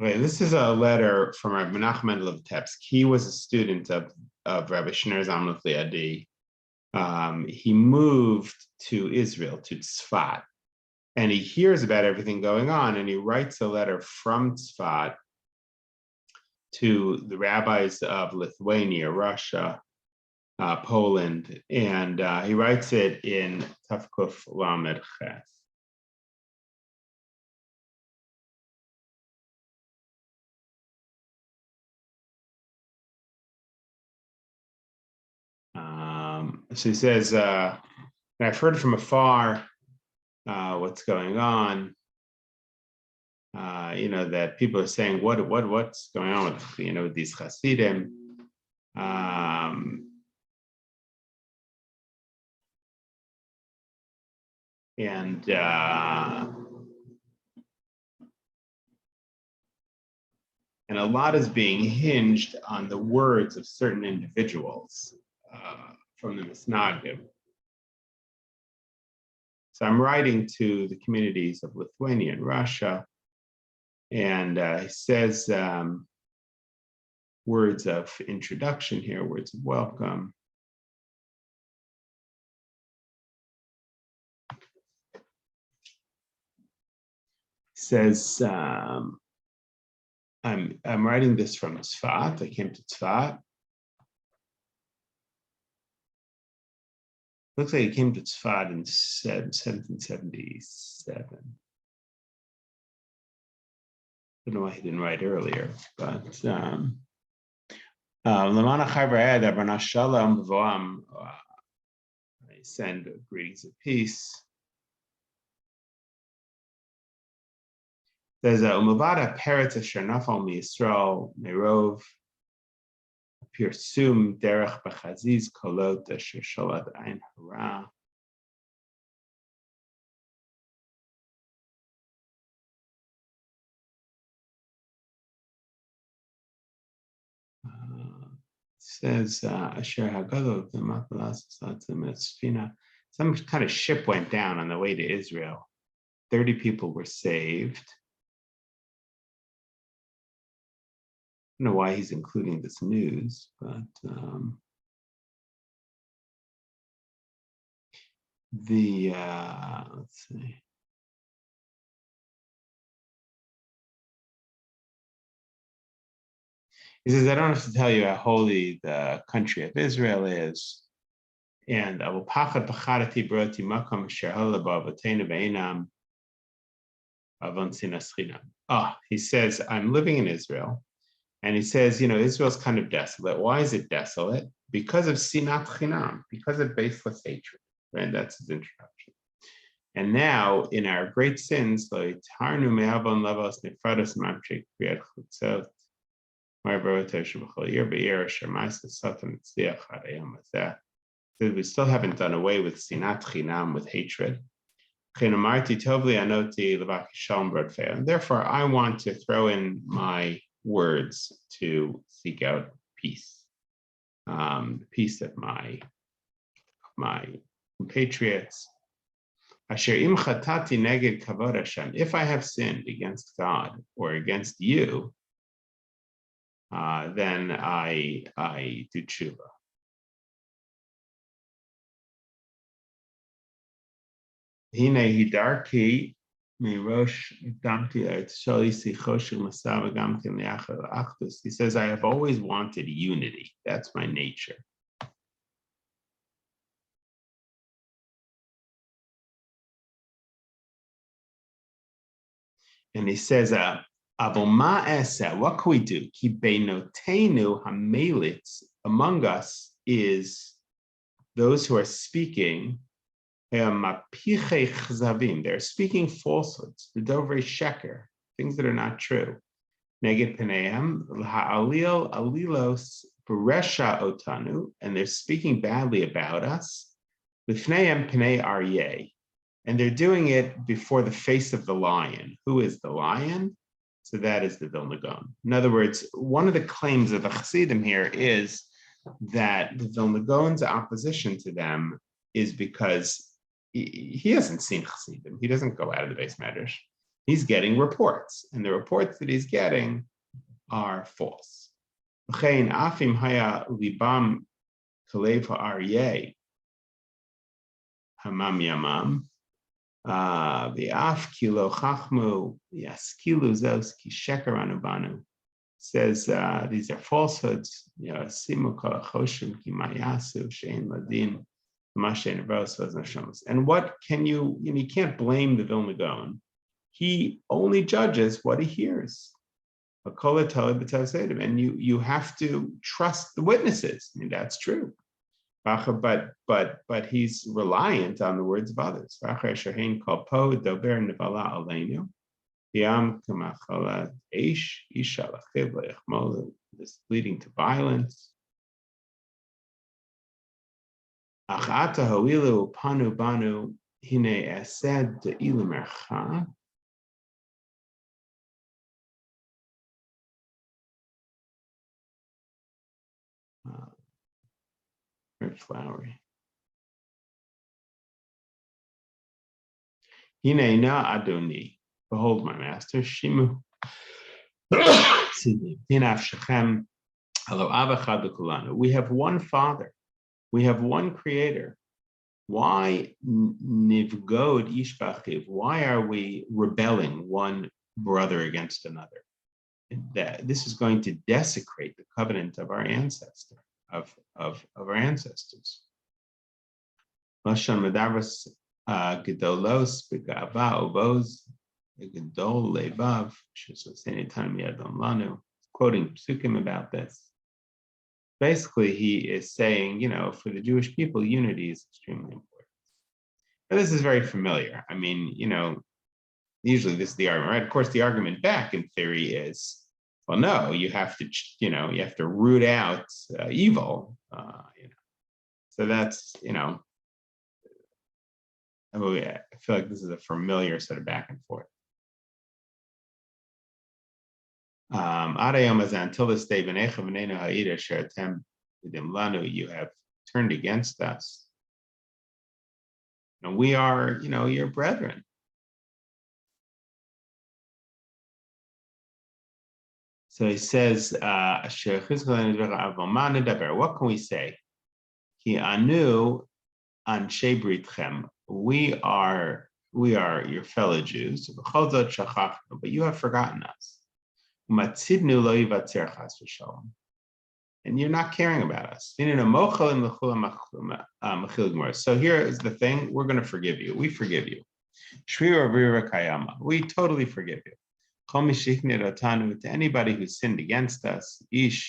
Okay, this is a letter from Rabbi Menachem Mendel of Vitebsk. He was a student of Rabbi Shneur Zalman Liadi. He moved to Israel, to Tzfat, and he hears about everything going on, and he writes a letter from Tzfat to the rabbis of Lithuania, Russia, Poland, and he writes it in Tafkuf Lamed Ches. So he says, I've heard from afar what's going on. That people are saying, what's going on with with these Chasidim? And a lot is being hinged on the words of certain individuals from the Misnagdim. So I'm writing to the communities of Lithuania and Russia, and he says words of introduction here, words of welcome. He says, I'm writing this from Tzfat. I came to Tzfat. Looks like he came to Tzfat in 1777. I don't know why he didn't write earlier, but I send greetings of peace. There's a umavada peretz asher nafal miYisrael merov pirsum derech b'chaziz kolot asher sholad ein hara. Says asher hagadol v'mapalas satzim esfina. Some kind of ship went down on the way to Israel. 30 people were saved. I don't know why he's including this news, but let's see. He says, I don't have to tell you how holy the country of Israel is. And he says, I'm living in Israel. And he says, Israel's kind of desolate. Why is it desolate? Because of sinat chinam, because of baseless hatred. Right? That's his introduction. And now, in our great sins, we still haven't done away with sinat chinam, with hatred. And therefore, I want to throw in my words to seek out peace, the peace of my compatriots. If I have sinned against God or against you, then I do tshuva. He says, I have always wanted unity. That's my nature. And he says, what can we do? Among us is those who are speaking. They're speaking falsehoods, the dovrei sheker, things that are not true. Neged peneim ha'alil alilos b'resha otanu, and they're speaking badly about us. Lifneim penei aryeh, and they're doing it before the face of the lion. Who is the lion? So that is the Vilna Gaon. In other words, one of the claims of the Chasidim here is that the Vilna Gaon's opposition to them is because he hasn't seen Chasidim. He doesn't go out of the base medrash. He's getting reports, and the reports that he's getting are false. Afim haya libam kalev ha'aryeh hamam yamam v'af kilo chachmu yaskilu zos ki sheker anubanu. Says these are falsehoods. Simu kol achoshim ki mayasu shein ladin mashen avos. And what can you can't blame the Vilna Gaon. He only judges what he hears. And you have to trust the witnesses. I mean, that's true. But he's reliant on the words of others. This leading to violence. Very flowery. Hine na Adoni, behold my master, Shimu. We have one Father, we have one Creator. Why nivgod ishbachiv? Why are we rebelling one brother against another? This is going to desecrate the covenant of our ancestor, of our ancestors. Gedolos begava obos gedol levav. Quoting Psukim about this. Basically, he is saying, for the Jewish people, unity is extremely important. Now, this is very familiar. I mean, usually this is the argument, right? Of course, the argument back in theory is, well, no, you have to root out evil. So that's, I feel like this is a familiar sort of back and forth. Until this day, you have turned against us. And we are, your brethren. So he says, what can we say? We are your fellow Jews, but you have forgotten us. And you're not caring about us. So here is the thing, we're going to forgive you. We forgive you. We totally forgive you. To anybody who sinned against us, whether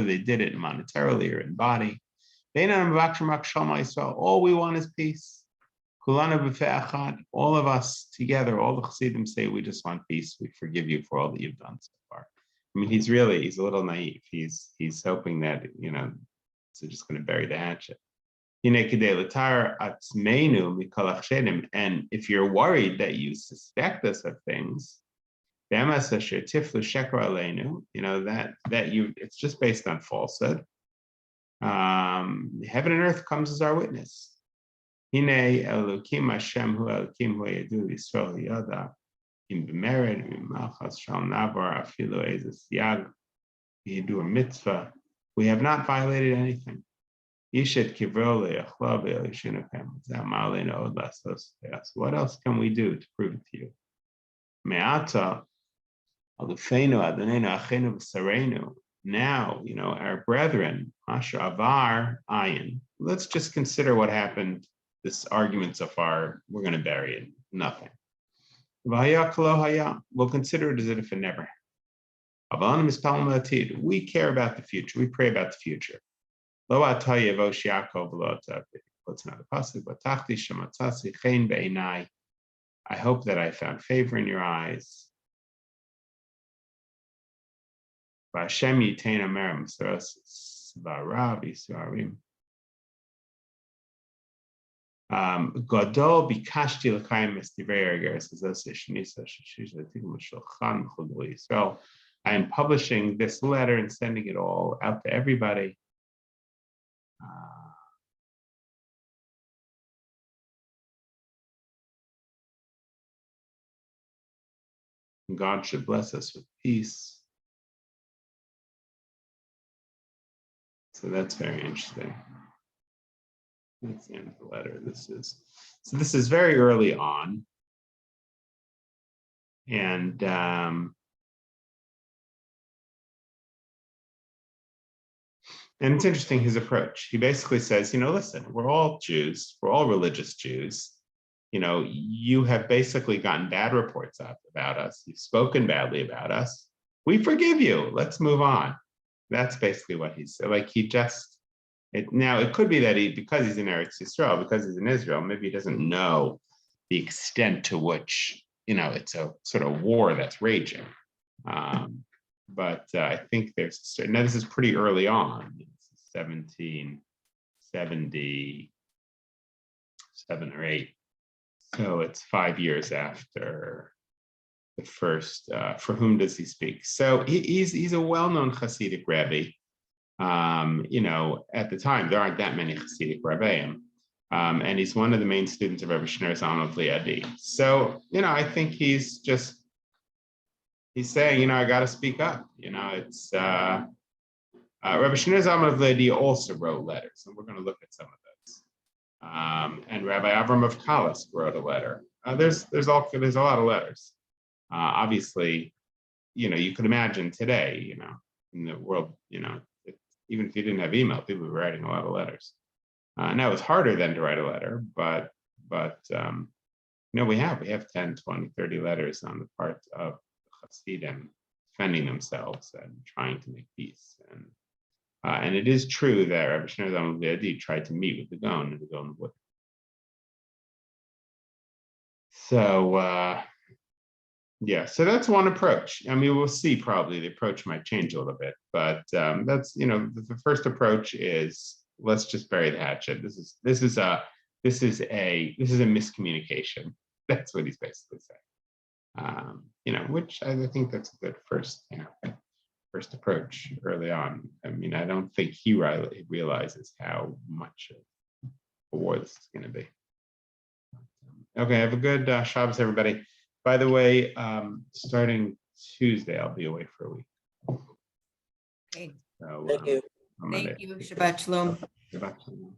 they did it monetarily or in body. All we want is peace. All of us together, all the Chasidim say, we just want peace. We forgive you for all that you've done so far. I mean, he's a little naive. He's hoping that, so just going to bury the hatchet. And if you're worried that you suspect us of things, it's just based on falsehood. Heaven and earth comes as our witness. Hine Elokim Hashem hu Elokim hu Yadu Yisrael Yada Im B'mered Im Malchus Shal Navar Afilu Ezes Yag Yidur Mitzvah. We have not violated anything. Yishet Kivro Le'Yachla Ve'Yishinukem Zamalin Od Lasos Teas. What else can we do to prove it to you? Me'ata Alufeinu Adonenu Achenu B'Sarenu. Now, our brethren, Asher Avar Ayin. Let's just consider what happened. This argument so far, we're going to bury it. Nothing. We'll consider it as if it never happened. We care about the future. We pray about the future. What's another pasuk? I hope that I found favor in your eyes. Gadol bikashti l'chaim estivei ergeres azos shnisa shishis l'tikum l'shulchan l'chol Yisrael. I am publishing this letter and sending it all out to everybody. God should bless us with peace. So that's very interesting. That's the end of the letter. This is very early on. And it's interesting, his approach. He basically says, listen, we're all Jews, we're all religious Jews. You have basically gotten bad reports about us. You've spoken badly about us. We forgive you. Let's move on. That's basically what he said. Like now it could be that because he's in Eretz Yisrael, because he's in Israel, maybe he doesn't know the extent to which, it's a sort of war that's raging. But I think now this is pretty early on. It's 1777 or 8. So it's 5 years after the first. For whom does he speak? So he's a well-known Hasidic Rebbe. At the time, there aren't that many Hasidic Rebbeim. And he's one of the main students of Rabbi Shneur Zalman of Liadi. So, I think he's saying, I got to speak up. It's Rabbi Shneur Zalman of Liadi also wrote letters, and we're going to look at some of those. And Rabbi Avram of Kalas wrote a letter. There's a lot of letters. Obviously, you could imagine today, in the world, even if you didn't have email, people were writing a lot of letters. Now it's harder than to write a letter, but we have 10, 20, 30 letters on the part of the Chasidim defending themselves and trying to make peace. And it is true that Rabbi Shneur Zalman Liadi tried to meet with the Gaon, and the Gaon would. So so that's one approach. I mean, we'll see. Probably the approach might change a little bit, but that's the first approach is, let's just bury the hatchet. This is a miscommunication. That's what he's basically saying. Which I think that's a good first approach early on. I mean, I don't think he realizes how much of a war this is going to be. Okay, have a good Shabbos, everybody. By the way, starting Tuesday, I'll be away for a week. Okay. So, Thank you. Shabbat shalom. Shabbat shalom.